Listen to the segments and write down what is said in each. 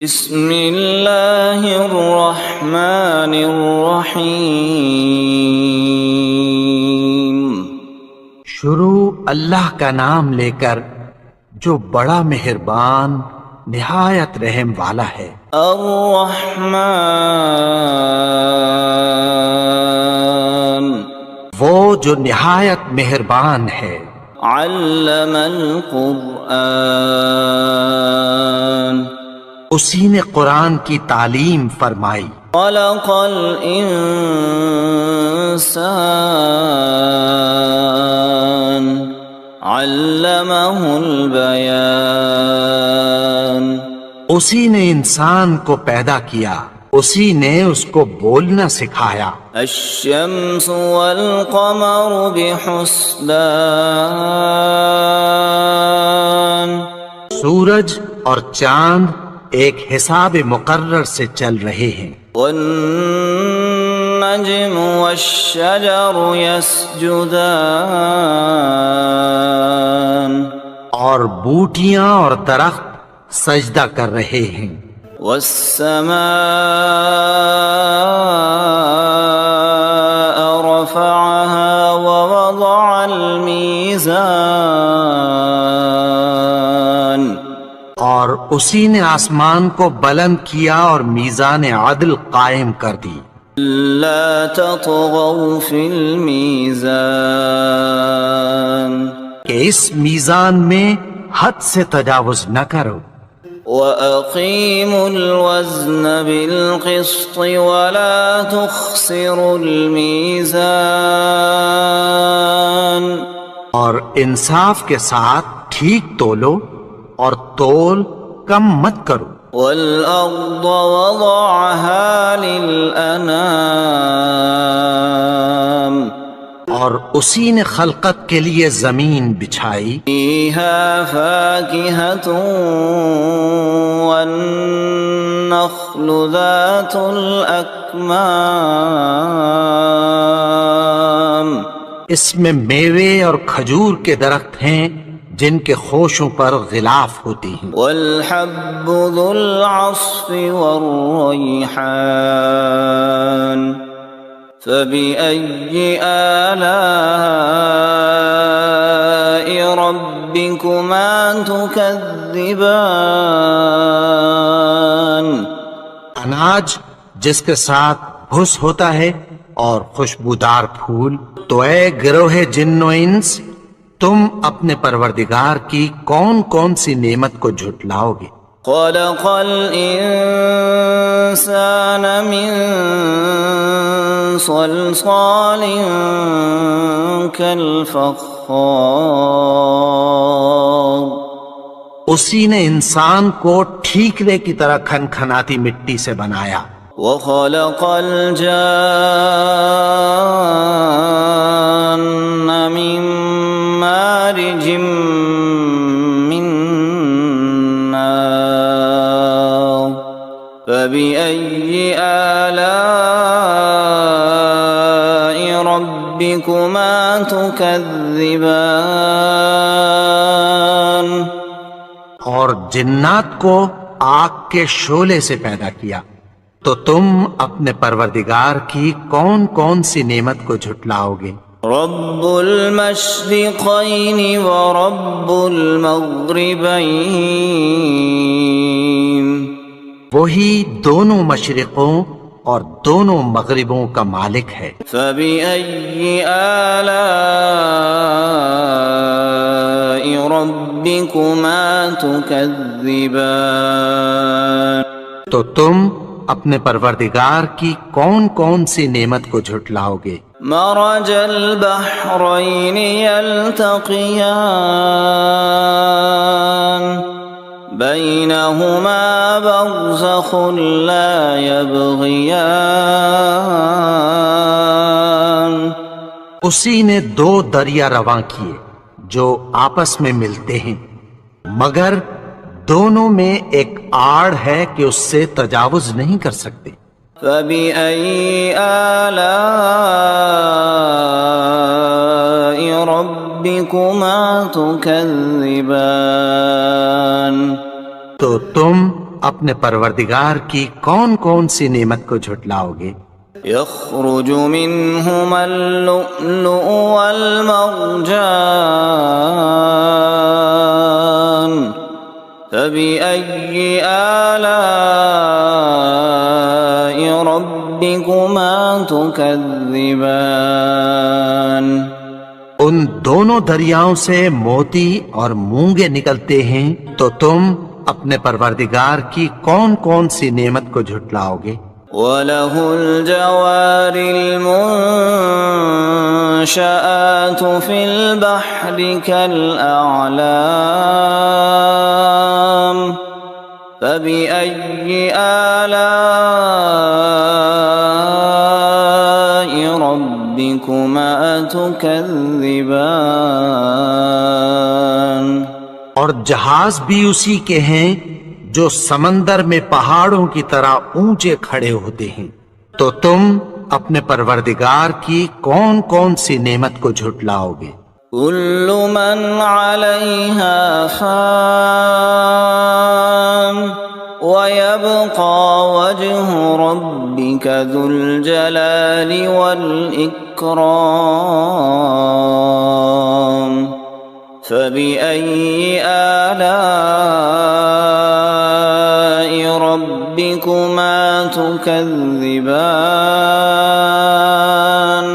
بسم اللہ الرحمن الرحیم۔ شروع اللہ کا نام لے کر جو بڑا مہربان نہایت رحم والا ہے۔ الرحمن، وہ جو نہایت مہربان ہے۔ علم القرآن، اسی نے قرآن کی تعلیم فرمائی۔ خلق الانسان، علمہ البیان، اسی نے انسان کو پیدا کیا، اسی نے اس کو بولنا سکھایا۔ الشمس والقمر بحسبان، سورج اور چاند ایک حساب مقرر سے چل رہے ہیں۔ والنجم والشجر يسجدان، اور بوٹیاں اور درخت سجدہ کر رہے ہیں۔ والسماء رفعها ووضع الميزان، اور اسی نے آسمان کو بلند کیا اور میزان عدل قائم کر دی۔ لا تطغوا في الميزان، کہ اس میزان میں حد سے تجاوز نہ کرو۔ وَأَقِيمُوا الْوَزْنَ بِالْقِسْطِ وَلَا تُخْسِرُوا الْمِيزَانَ، اور انصاف کے ساتھ ٹھیک تولو اور تول کم مت کرو۔ وَالْأَرْضَ وَضَعَهَا لِلْأَنَامِ، اور اسی نے خلقت کے لیے زمین بچھائی۔ فِيهَا فَاكِهَةٌ وَالنَّخْلُ ذَاتُ الْأَكْمَامِ، اس میں میوے اور کھجور کے درخت ہیں جن کے خوشوں پر غلاف ہوتی ہیں۔ وَالْحَبُّ ذُو الْعَصْفِ وَالرَّيْحَانُ، فَبِأَيِّ آلَاءِ رَبِّكُمَا تُكَذِّبَانِ، اناج جس کے ساتھ بھس ہوتا ہے اور خوشبودار پھول۔ تو اے گروہ جن و انس، تم اپنے پروردگار کی کون کون سی نعمت کو جھٹلاؤ گے؟ خَلَقَ الْإِنسَانَ مِنْ صَلْصَالٍ كَالْفَخَّارِ، اسی نے انسان کو ٹھیکرے کی طرح کھنکھناتی مٹی سے بنایا۔ وَخَلَقَ الْجَانَّ مِن مَّارِجٍ مِّن نَّارٍ، فَبِأَيِّ آلَاءِ رَبِّكُمَا تُكَذِّبَانِ، اور جنات کو آگ کے شعلے سے پیدا کیا، تو تم اپنے پروردگار کی کون کون سی نعمت کو جھٹلاؤ گے؟ رب المشرقین ورب المغربین، وہی دونوں مشرقوں اور دونوں مغربوں کا مالک ہے۔ فبأي آلاء ربكما تكذبان، تو تم اپنے پروردگار کی کون کون سی نعمت کو جھٹلاؤ گے؟ مرج البحرین یلتقیان، بینہما برزخ لا یبغیان، اسی نے دو دریا رواں کیے جو آپس میں ملتے ہیں، مگر دونوں میں ایک آڑ ہے کہ اس سے تجاوز نہیں کر سکتے۔ فَبِأَيِّ آلَاءِ رَبِّكُمَا تُكَذِّبَانِ، تو تم اپنے پروردگار کی کون کون سی نعمت کو جھٹلاؤ گے؟ يخرج منهما اللؤلؤ والمرجان فبأي آلاء ربكما تكذبان ان دونوں دریاؤں سے موتی اور مونگے نکلتے ہیں، تو تم اپنے پروردگار کی کون کون سی نعمت کو جھٹلاؤ گے؟ وَلَهُ الْجَوَارِ الْمُنشَآتُ فِي الْبَحْرِ كَالْأَعْلَامِ فَبِأَيِّ آلَاءِ رَبِّكُمَا تُكَذِّبَانِ اور جہاز بھی اسی کے ہیں جو سمندر میں پہاڑوں کی طرح اونچے کھڑے ہوتے ہیں، تو تم اپنے پروردگار کی کون کون سی نعمت کو جھٹلاؤ گے؟ كل من عليها فان ويبقى وجه ربك ذو الجلال والإكرام فبأي آلاء ربكما تكذبان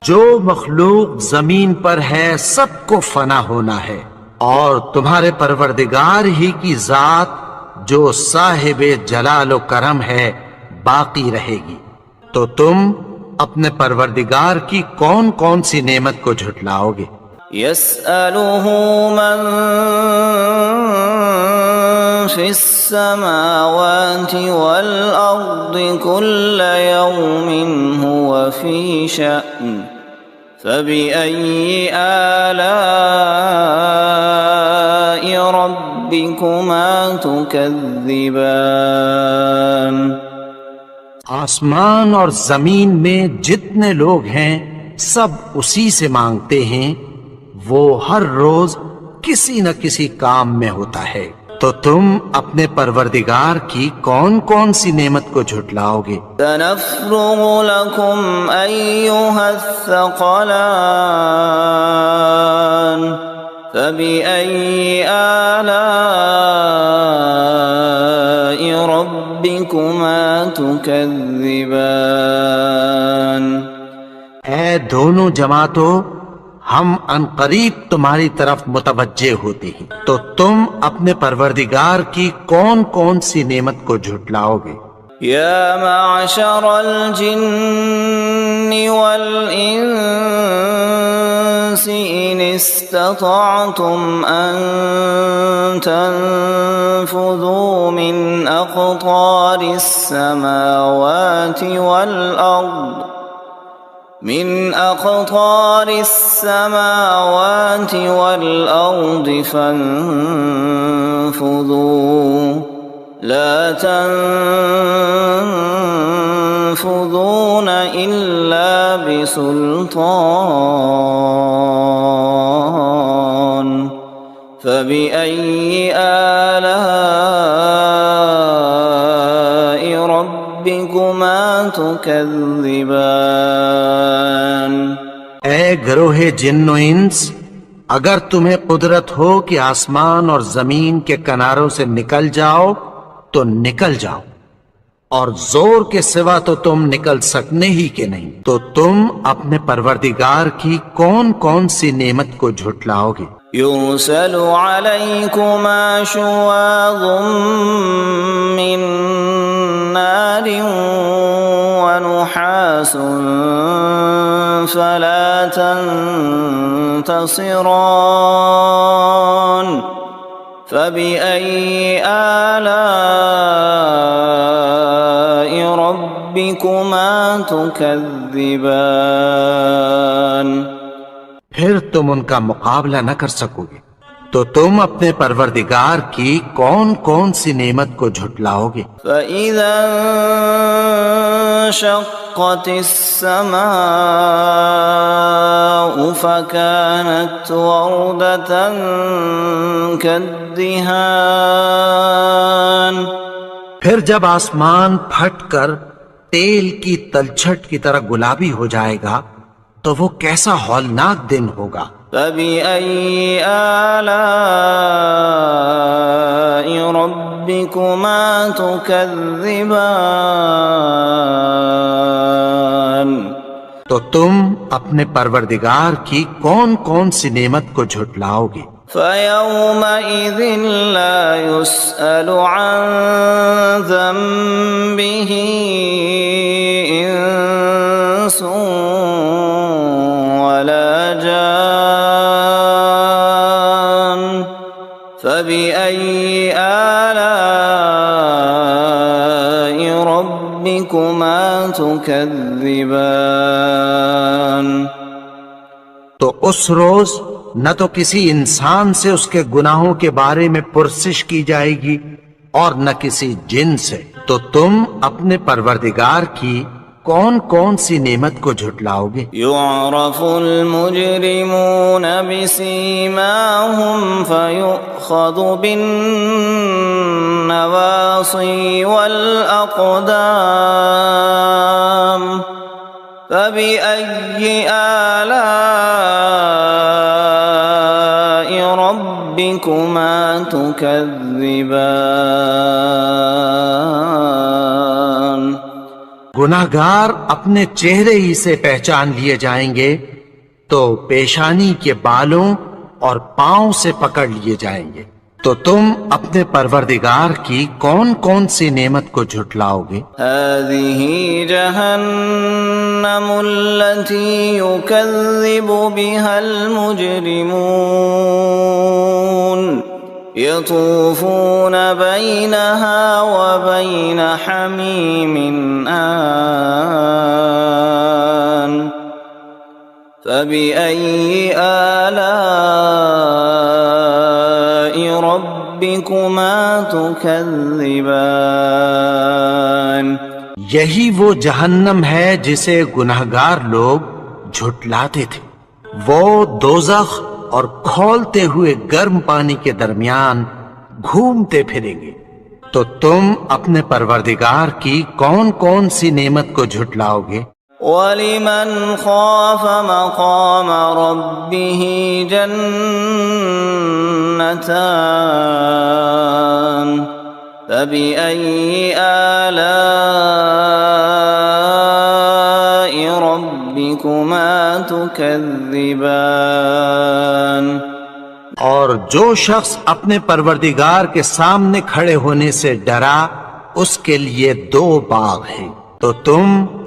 جو مخلوق زمین پر ہے سب کو فنا ہونا ہے، اور تمہارے پروردگار ہی کی ذات جو صاحب جلال و کرم ہے باقی رہے گی، تو تم اپنے پروردگار کی کون کون سی نعمت کو جھٹلاؤ گے؟ يسأله من في السماوات والأرض كل يوم هو في شأن فبأي آلاء ربكما تكذبان آسمان اور زمین میں جتنے لوگ ہیں سب اسی سے مانگتے ہیں، وہ ہر روز کسی نہ کسی کام میں ہوتا ہے، تو تم اپنے پروردگار کی کون کون سی نعمت کو جھٹلاؤ گے؟ سنفرغ لكم أيها الثقلان فبأي آلاء ربكما تكذبان اے دونوں جماعتوں، ہم عنقریب تمہاری طرف متوجہ ہوتے ہیں، تو تم اپنے پروردگار کی کون کون سی نعمت کو جھٹلاؤ گے؟ يا معشر الجن والإنس إن استطعتم أن تنفذوا من أقطار السماوات والأرض فانفذوا لا تنفذون إلا بسلطان فبأي آلاء ربكما تكذبان اے گروہ جن و انس، اگر تمہیں قدرت ہو کہ آسمان اور زمین کے کناروں سے نکل جاؤ تو نکل جاؤ، اور زور کے سوا تو تم نکل سکنے ہی کے نہیں، تو تم اپنے پروردگار کی کون کون سی نعمت کو جھٹلاؤ گے؟ يرسل عليكما شواظ من نار ونحاس فلا تنتصران فبأي آلاء ربكما تكذبان پھر تم ان کا مقابلہ نہ کر سکو گے، تو تم اپنے پروردگار کی کون کون سی نعمت کو جھٹلاؤ گے؟ فَإِذَا انشقت السماء فكانت وردة كالدهان الدهان پھر جب آسمان پھٹ کر تیل کی تلچھٹ کی طرح گلابی ہو جائے گا تو وہ کیسا ہولناک دن ہوگا۔ فبأي آلاء ربكما تكذبان تو تم اپنے پروردگار کی کون کون سی نعمت کو جھٹلاؤ گے؟ فيومئذ لا يسأل عن ذنبه إنس ولا جان فبأي آلاء ربكما تكذبان تو اس روز نہ تو کسی انسان سے اس کے گناہوں کے بارے میں پرسش کی جائے گی اور نہ کسی جن سے، تو تم اپنے پروردگار کی کون کون سی نعمت کو جھٹلاؤ گے؟ يعرف المجرمون بسيماهم فيؤخذ بالنواصي والأقدام فبأي آلاء ربكما تكذبان گناہگار اپنے چہرے ہی سے پہچان لیے جائیں گے تو پیشانی کے بالوں اور پاؤں سے پکڑ لیے جائیں گے، تو تم اپنے پروردگار کی کون کون سی نعمت کو جھٹلاؤ گے؟ هذه جهنم التي يكذب بها المجرمون يطوفون بينها وبين حميم آن فبأي آلاء ربكما تكذبان یہی وہ جہنم ہے جسے گناہگار لوگ جھٹلاتے تھے، وہ دوزخ اور کھولتے ہوئے گرم پانی کے درمیان گھومتے پھریں گے، تو تم اپنے پروردگار کی کون کون سی نعمت کو جھٹلاؤ گے؟ وَلِمَنْ خَافَ مَقَامَ رَبِّهِ جَنَّتَانِ فَبِأَيِّ آلَاءِ رَبِّكُمَا تُكَذِّبَانِ اور جو شخص اپنے پروردگار کے سامنے کھڑے ہونے سے ڈرا اس کے لیے 2 باغ ہیں، تو تم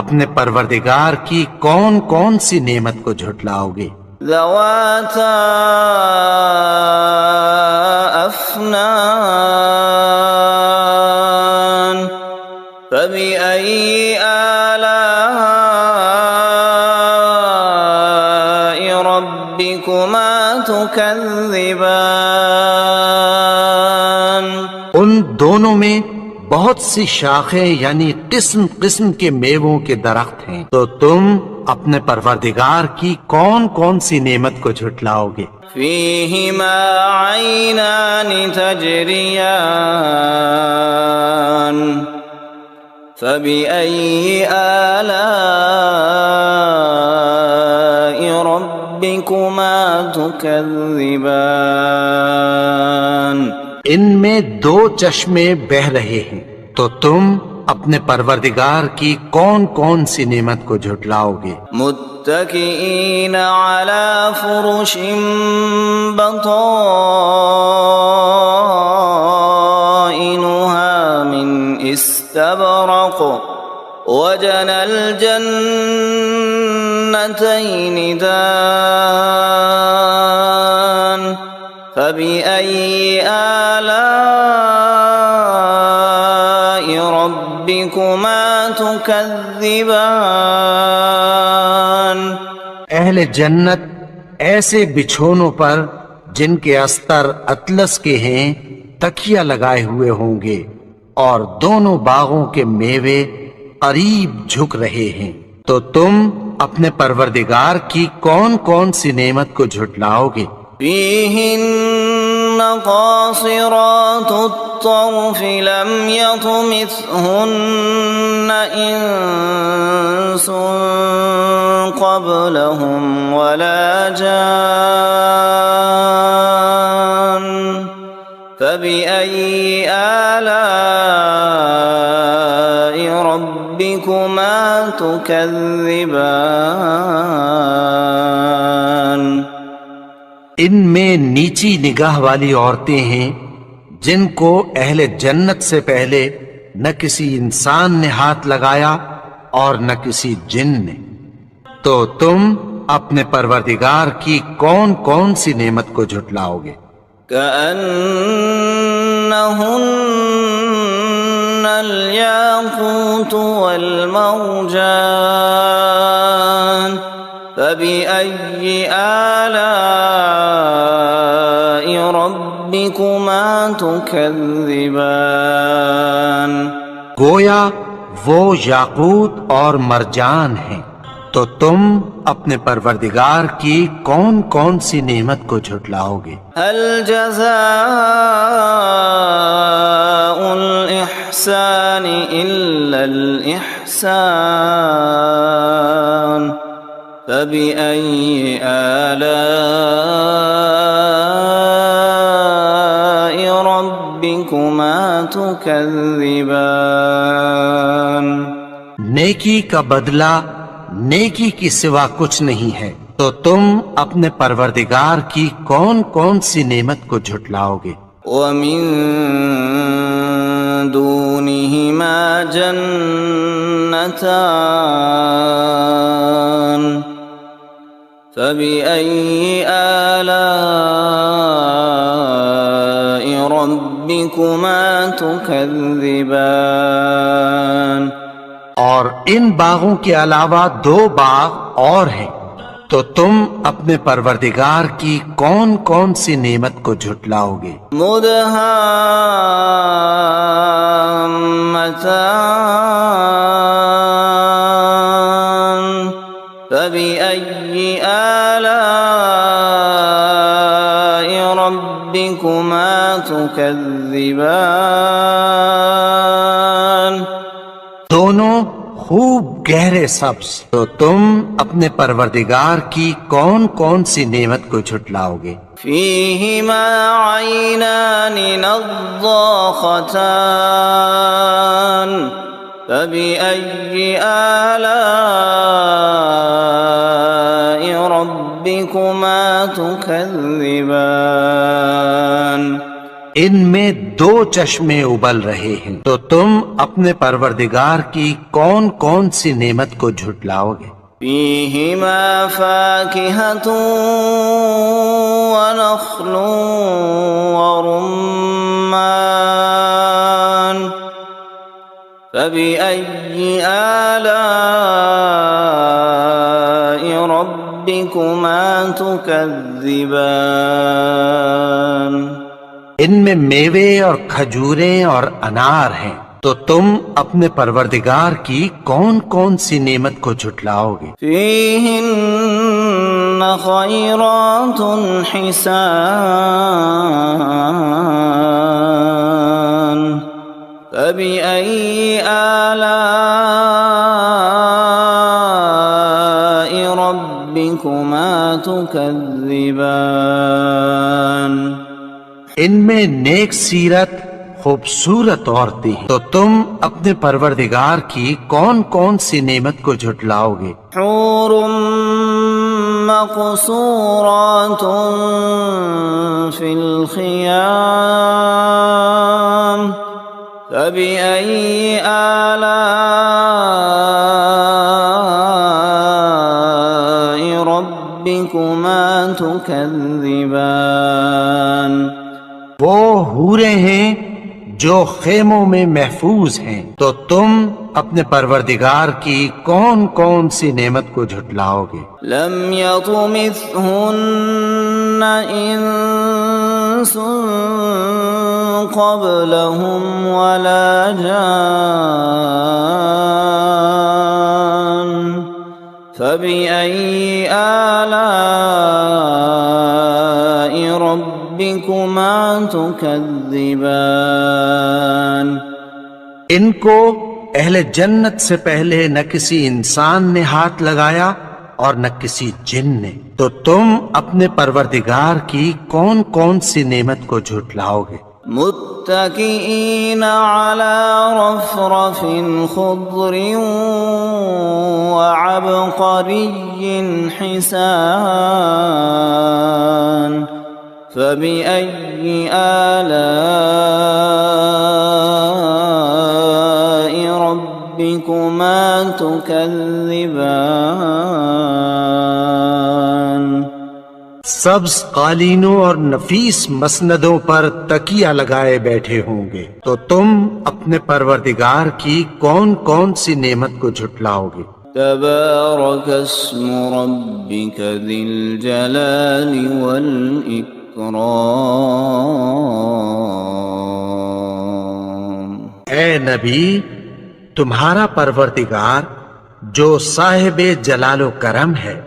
اپنے پروردگار کی کون کون سی نعمت کو جھٹلاؤ گے؟ ذواتا افنان فبأي آلاء ربكما تكذبان ان دونوں میں بہت سی شاخیں یعنی قسم قسم کے میووں کے درخت ہیں، تو تم اپنے پروردگار کی کون کون سی نعمت کو جھٹلاؤ گے؟ فيهما عينان تجريان فبأي آلاء ربكما تكذبان ان میں 2 چشمے بہہ رہے ہیں، تو تم اپنے پروردگار کی کون کون سی نعمت کو جھٹلاؤ گے؟ متكئين على فرش بطائنها من استبرق وجنى الجنتين دان فبأي آلاء ربكما تكذبان اہل جنت ایسے بچھونوں پر جن کے استر اطلس کے ہیں تکیہ لگائے ہوئے ہوں گے، اور دونوں باغوں کے میوے قریب جھک رہے ہیں، تو تم اپنے پروردگار کی کون کون سی نعمت کو جھٹلاؤ گے؟ فيهن قاصرات الطرف لم يطمثهن إنس قبلهم ولا جان فبأي آلاء ربكما تكذبان ان میں نیچی نگاہ والی عورتیں ہیں جن کو اہل جنت سے پہلے نہ کسی انسان نے ہاتھ لگایا اور نہ کسی جن نے، تو تم اپنے پروردگار کی کون کون سی نعمت کو جھٹلاؤ گے؟ كأنهن الياقوت والمرجان فبأي آلاء ربكما تكذبان گویا وہ یاقوت اور مرجان ہیں، تو تم اپنے پروردگار کی کون کون سی نعمت کو جھٹلاؤ گے؟ هل جزاء الإحسان إلا الإحسان فبأي آلاء ربكما تكذبان نیکی کا بدلہ نیکی کی سوا کچھ نہیں ہے، تو تم اپنے پروردگار کی کون کون سی نعمت کو جھٹلاؤ گے؟ ومن دونهما جنتان فبأي آلاء ربكما تكذبان اور ان باغوں کے علاوہ دو باغ اور ہیں، تو تم اپنے پروردگار کی کون کون سی نعمت کو جھٹلاؤ گے؟ مدهامتان فبأي آلاء ربكما تكذبان دونوں خوب گہرے سبز، تو تم اپنے پروردگار کی کون کون سی نعمت کو جھٹلاؤ گے؟ فيهما عينان نضاختان فبأي آلاء ربكما تكذبان ان میں دو چشمے ابل رہے ہیں، تو تم اپنے پروردگار کی کون کون سی نعمت کو جھٹلاؤ گے؟ فيهما فاكهة ونخل ورمان فبأي آلاء ربكما تكذبان ان میں میوے اور کھجوریں اور انار ہیں، تو تم اپنے پروردگار کی کون کون سی نعمت کو جھٹلاؤ گے؟ فيهن خيرات حسان فبأي آلاء ربكما تكذبان ان میں نیک سیرت خوبصورت عورتیں ہیں، تو تم اپنے پروردگار کی کون کون سی نعمت کو جھٹلاؤ گے؟ حور مقصورات في الخيام فبأي آلاء ربكما تكذبان وہ حوریں ہیں جو خیموں میں محفوظ ہیں، تو تم اپنے پروردگار کی کون کون سی نعمت کو جھٹلاؤ گے؟ لم يطمثهن انس قبلهم ولا جان فبأي آلاء ربكما ربكما تكذبان ان کو اہل جنت سے پہلے نہ کسی انسان نے ہاتھ لگایا اور نہ کسی جن نے، تو تم اپنے پروردگار کی کون کون سی نعمت کو جھٹلاؤ گے؟ متكئين على رفرف خضر وعبقري حسان فبأي آلاء ربكما تكذبان سبز قالینوں اور نفیس مسندوں پر تکیہ لگائے بیٹھے ہوں گے، تو تم اپنے پروردگار کی کون کون سی نعمت کو جھٹلاؤ گے؟ تبارك اسم ربك ذي الجلال والإكرام اے نبی، تمہارا پروردگار جو صاحب جلال و کرم ہے،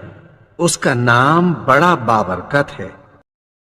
اس کا نام بڑا بابرکت ہے۔